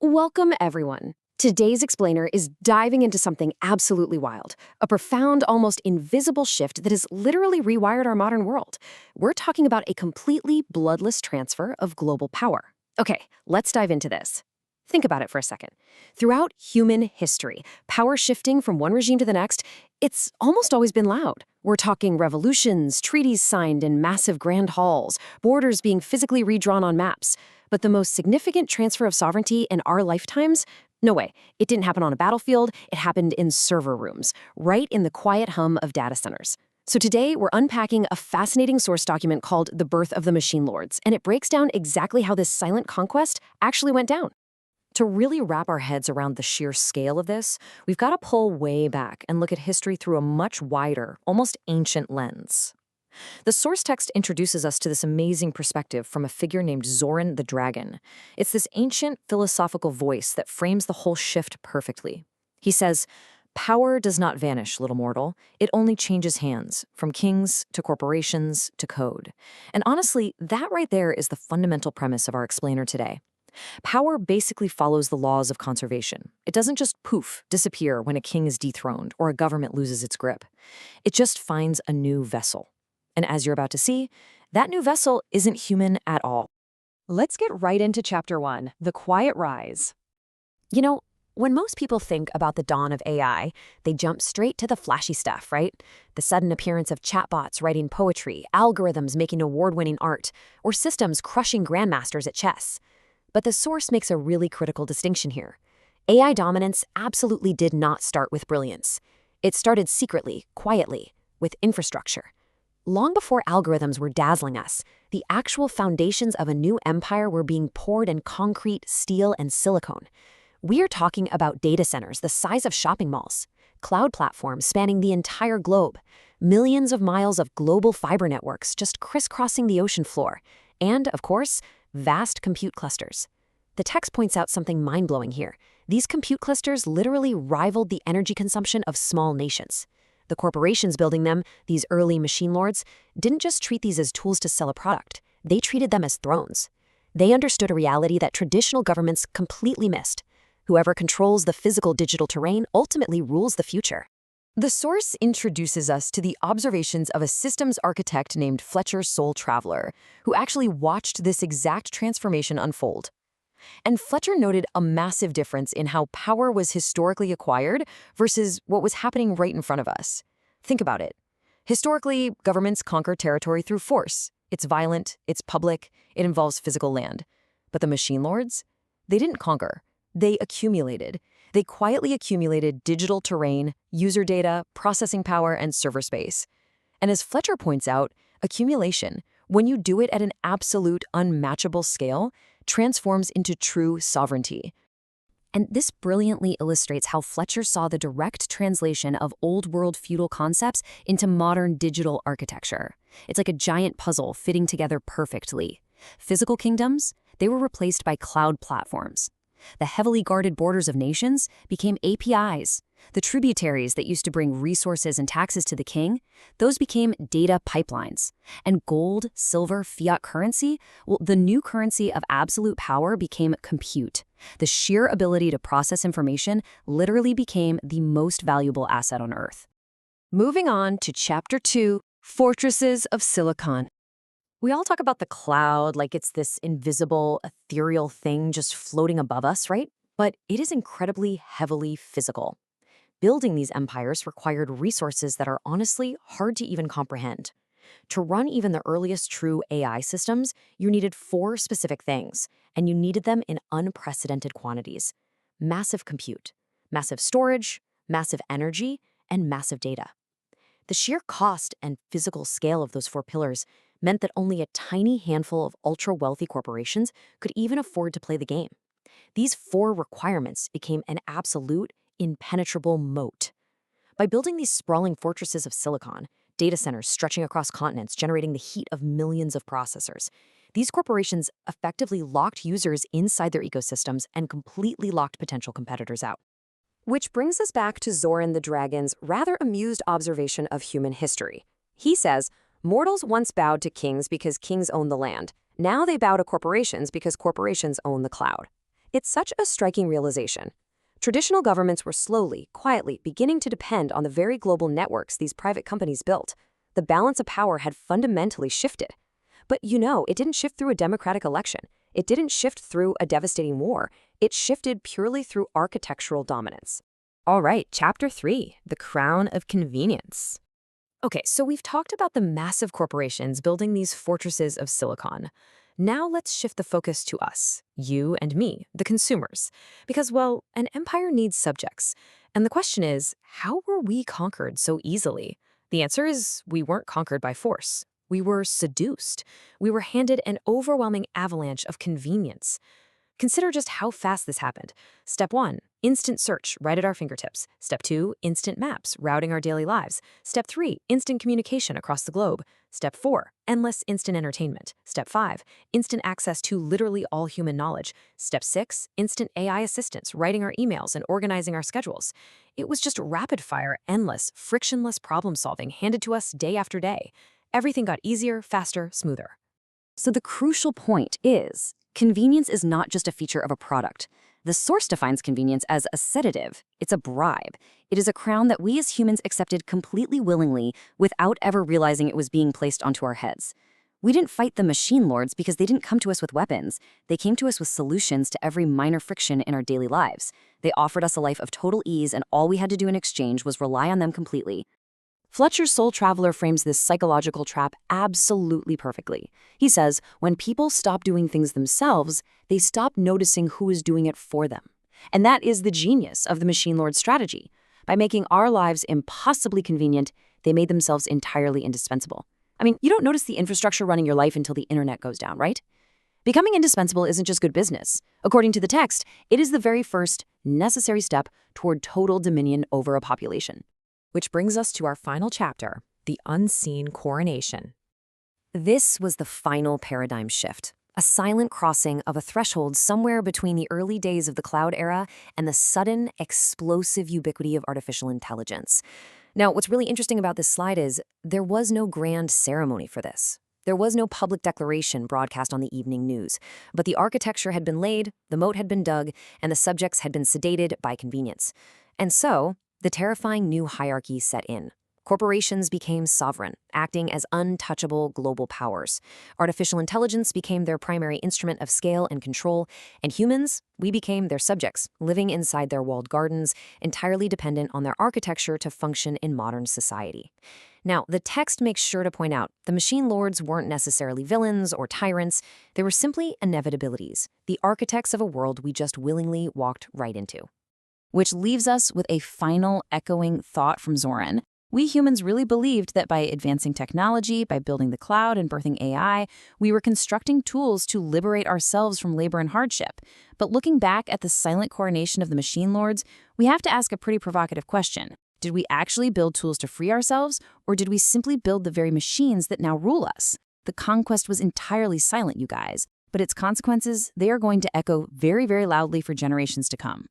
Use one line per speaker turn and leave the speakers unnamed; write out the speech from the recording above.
Welcome, everyone. Today's explainer is diving into something absolutely wild, a profound, almost invisible shift that has literally rewired our modern world. We're talking about a completely bloodless transfer of global power. Okay, let's dive into this. Think about it for a second. Throughout human history, power shifting from one regime to the next, it's almost always been loud. We're talking revolutions, treaties signed in massive grand halls, borders being physically redrawn on maps. But the most significant transfer of sovereignty in our lifetimes? No way. It didn't happen on a battlefield, it happened in server rooms, right in the quiet hum of data centers. So today, we're unpacking a fascinating source document called The Birth of the Machine Lords, and it breaks down exactly how this silent conquest actually went down. To really wrap our heads around the sheer scale of this, we've got to pull way back and look at history through a much wider, almost ancient lens. The source text introduces us to this amazing perspective from a figure named Zoran the Dragon. It's this ancient philosophical voice that frames the whole shift perfectly. He says, "Power does not vanish, little mortal. It only changes hands, from kings to corporations to code." And honestly, that right there is the fundamental premise of our explainer today. Power basically follows the laws of conservation. It doesn't just poof, disappear when a king is dethroned or a government loses its grip. It just finds a new vessel. And as you're about to see, that new vessel isn't human at all.
Let's get right into Chapter 1, The Quiet Rise.
You know, when most people think about the dawn of AI, they jump straight to the flashy stuff, right? The sudden appearance of chatbots writing poetry, algorithms making award-winning art, or systems crushing grandmasters at chess. But the source makes a really critical distinction here. AI dominance absolutely did not start with brilliance. It started secretly, quietly, with infrastructure. Long before algorithms were dazzling us, the actual foundations of a new empire were being poured in concrete, steel, and silicone. We are talking about data centers the size of shopping malls, cloud platforms spanning the entire globe, millions of miles of global fiber networks just crisscrossing the ocean floor, and, of course, vast compute clusters. The text points out something mind-blowing here. These compute clusters literally rivaled the energy consumption of small nations. The corporations building them, these early machine lords, didn't just treat these as tools to sell a product. They treated them as thrones. They understood a reality that traditional governments completely missed. Whoever controls the physical digital terrain ultimately rules the future. The source introduces us to the observations of a systems architect named Fletcher Soul Traveler, who actually watched this exact transformation unfold. And Fletcher noted a massive difference in how power was historically acquired versus what was happening right in front of us. Think about it. Historically, governments conquer territory through force. It's violent, it's public, it involves physical land. But the machine lords? They didn't conquer. They accumulated. They quietly accumulated digital terrain, user data, processing power, and server space. And as Fletcher points out, accumulation, when you do it at an absolute, unmatchable scale, transforms into true sovereignty. And this brilliantly illustrates how Fletcher saw the direct translation of old-world feudal concepts into modern digital architecture. It's like a giant puzzle fitting together perfectly. Physical kingdoms, they were replaced by cloud platforms. The heavily guarded borders of nations became APIs. The tributaries that used to bring resources and taxes to the king, those became data pipelines. And gold, silver, fiat currency, well, the new currency of absolute power became compute. The sheer ability to process information literally became the most valuable asset on Earth. Moving on to Chapter 2, Fortresses of Silicon. We all talk about the cloud like it's this invisible, ethereal thing just floating above us, right? But it is incredibly heavily physical. Building these empires required resources that are honestly hard to even comprehend. To run even the earliest true AI systems, you needed 4 specific things, and you needed them in unprecedented quantities. Massive compute, massive storage, massive energy, and massive data. The sheer cost and physical scale of those 4 pillars meant that only a tiny handful of ultra-wealthy corporations could even afford to play the game. These 4 requirements became an absolute, impenetrable moat. By building these sprawling fortresses of silicon, data centers stretching across continents generating the heat of millions of processors, these corporations effectively locked users inside their ecosystems and completely locked potential competitors out. Which brings us back to Zoran the Dragon's rather amused observation of human history. He says, mortals once bowed to kings because kings owned the land. Now they bow to corporations because corporations own the cloud. It's such a striking realization. Traditional governments were slowly, quietly beginning to depend on the very global networks these private companies built. The balance of power had fundamentally shifted. But it didn't shift through a democratic election. It didn't shift through a devastating war. It shifted purely through architectural dominance.
All right, Chapter 3, The Crown of Convenience.
Okay, so we've talked about the massive corporations building these fortresses of silicon. Now let's shift the focus to us, you and me, the consumers. Because, well, an empire needs subjects. And the question is, how were we conquered so easily? The answer is we weren't conquered by force. We were seduced. We were handed an overwhelming avalanche of convenience. Consider just how fast this happened. Step 1, instant search right at our fingertips. Step 2, instant maps routing our daily lives. Step 3, instant communication across the globe. Step 4, endless instant entertainment. Step 5, instant access to literally all human knowledge. Step 6, instant AI assistance writing our emails and organizing our schedules. It was just rapid-fire, endless, frictionless problem-solving handed to us day after day. Everything got easier, faster, smoother.
So the crucial point is, convenience is not just a feature of a product. The source defines convenience as a sedative. It's a bribe. It is a crown that we as humans accepted completely willingly without ever realizing it was being placed onto our heads. We didn't fight the machine lords because they didn't come to us with weapons. They came to us with solutions to every minor friction in our daily lives. They offered us a life of total ease, and all we had to do in exchange was rely on them completely. Fletcher's Soul Traveler frames this psychological trap absolutely perfectly. He says, when people stop doing things themselves, they stop noticing who is doing it for them. And that is the genius of the Machine Lord's strategy. By making our lives impossibly convenient, they made themselves entirely indispensable. I mean, you don't notice the infrastructure running your life until the internet goes down, right? Becoming indispensable isn't just good business. According to the text, it is the very first necessary step toward total dominion over a population.
Which brings us to our final chapter, the unseen coronation.
This was the final paradigm shift, a silent crossing of a threshold somewhere between the early days of the cloud era and the sudden, explosive ubiquity of artificial intelligence. Now, what's really interesting about this slide is there was no grand ceremony for this. There was no public declaration broadcast on the evening news, but the architecture had been laid, the moat had been dug, and the subjects had been sedated by convenience. And so, the terrifying new hierarchy set in. Corporations became sovereign, acting as untouchable global powers. Artificial intelligence became their primary instrument of scale and control, and humans, we became their subjects, living inside their walled gardens, entirely dependent on their architecture to function in modern society. Now, the text makes sure to point out the machine lords weren't necessarily villains or tyrants. They were simply inevitabilities, the architects of a world we just willingly walked right into. Which leaves us with a final echoing thought from Zoran. We humans really believed that by advancing technology, by building the cloud and birthing AI, we were constructing tools to liberate ourselves from labor and hardship. But looking back at the silent coronation of the machine lords, we have to ask a pretty provocative question. Did we actually build tools to free ourselves, or did we simply build the very machines that now rule us? The conquest was entirely silent, you guys, but its consequences, they are going to echo very, very loudly for generations to come.